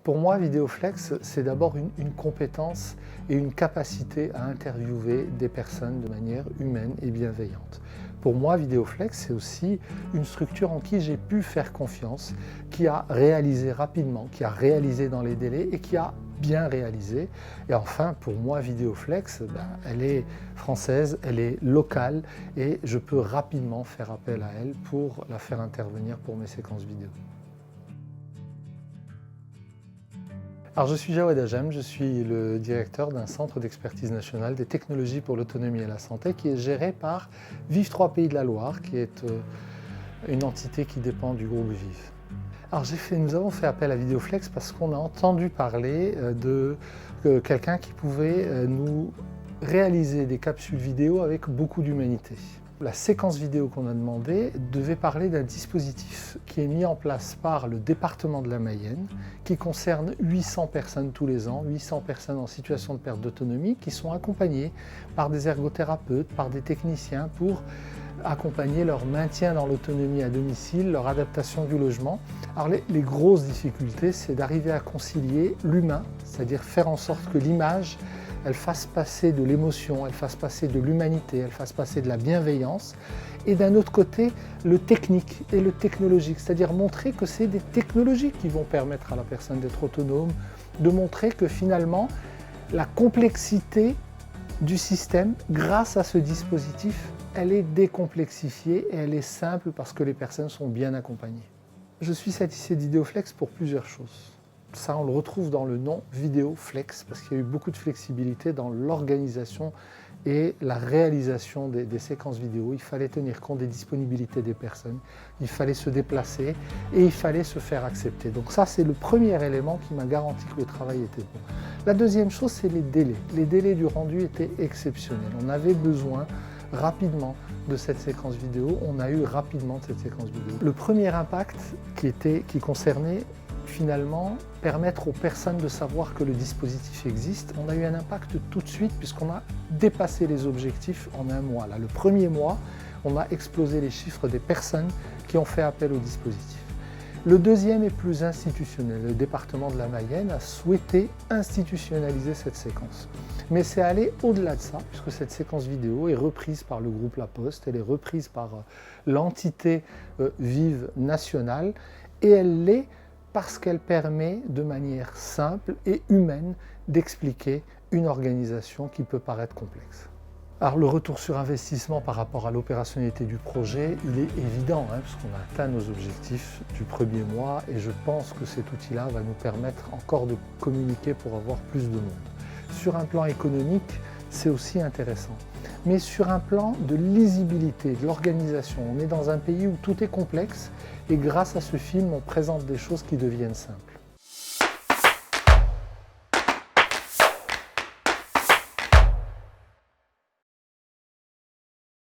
Pour moi, Vidéoflex, c'est d'abord une compétence et une capacité à interviewer des personnes de manière humaine et bienveillante. Pour moi, Vidéoflex, c'est aussi une structure en qui j'ai pu faire confiance, qui a réalisé rapidement, qui a réalisé dans les délais et qui a bien réalisé. Et enfin, pour moi, Vidéoflex, elle est française, elle est locale et je peux rapidement faire appel à elle pour la faire intervenir pour mes séquences vidéo. Alors, je suis Jawed Ajem, je suis le directeur d'un centre d'expertise nationale des technologies pour l'autonomie et la santé qui est géré par Vive 3 Pays de la Loire, qui est une entité qui dépend du groupe Vive. Alors nous avons fait appel à Vidéoflex parce qu'on a entendu parler de quelqu'un qui pouvait nous réaliser des capsules vidéo avec beaucoup d'humanité. La séquence vidéo qu'on a demandée devait parler d'un dispositif qui est mis en place par le département de la Mayenne, qui concerne 800 personnes tous les ans, 800 personnes en situation de perte d'autonomie, qui sont accompagnées par des ergothérapeutes, par des techniciens pour accompagner leur maintien dans l'autonomie à domicile, leur adaptation du logement. Alors les grosses difficultés, c'est d'arriver à concilier l'humain, c'est-à-dire faire en sorte que l'image elle fasse passer de l'émotion, elle fasse passer de l'humanité, elle fasse passer de la bienveillance, et d'un autre côté, le technique et le technologique, c'est-à-dire montrer que c'est des technologies qui vont permettre à la personne d'être autonome, de montrer que finalement, la complexité du système, grâce à ce dispositif, elle est décomplexifiée et elle est simple parce que les personnes sont bien accompagnées. Je suis satisfait d'Vidéoflex pour plusieurs choses. Ça, on le retrouve dans le nom Vidéoflex parce qu'il y a eu beaucoup de flexibilité dans l'organisation et la réalisation des séquences vidéo. Il fallait tenir compte des disponibilités des personnes, il fallait se déplacer et il fallait se faire accepter. Donc ça, c'est le premier élément qui m'a garanti que le travail était bon. La deuxième chose, c'est les délais. Les délais du rendu étaient exceptionnels. On avait besoin rapidement de cette séquence vidéo, on a eu rapidement cette séquence vidéo. Le premier impact qui concernait finalement permettre aux personnes de savoir que le dispositif existe. On a eu un impact tout de suite puisqu'on a dépassé les objectifs en un mois. Là, le premier mois, on a explosé les chiffres des personnes qui ont fait appel au dispositif. Le deuxième est plus institutionnel. Le département de la Mayenne a souhaité institutionnaliser cette séquence. Mais c'est aller au-delà de ça, puisque cette séquence vidéo est reprise par le groupe La Poste, elle est reprise par l'entité Vive nationale, et elle l'est parce qu'elle permet de manière simple et humaine d'expliquer une organisation qui peut paraître complexe. Alors le retour sur investissement par rapport à l'opérationnalité du projet, il est évident, puisqu'on a atteint nos objectifs du premier mois et je pense que cet outil-là va nous permettre encore de communiquer pour avoir plus de monde. Sur un plan économique, c'est aussi intéressant. Mais sur un plan de lisibilité, de l'organisation, on est dans un pays où tout est complexe et grâce à ce film, on présente des choses qui deviennent simples.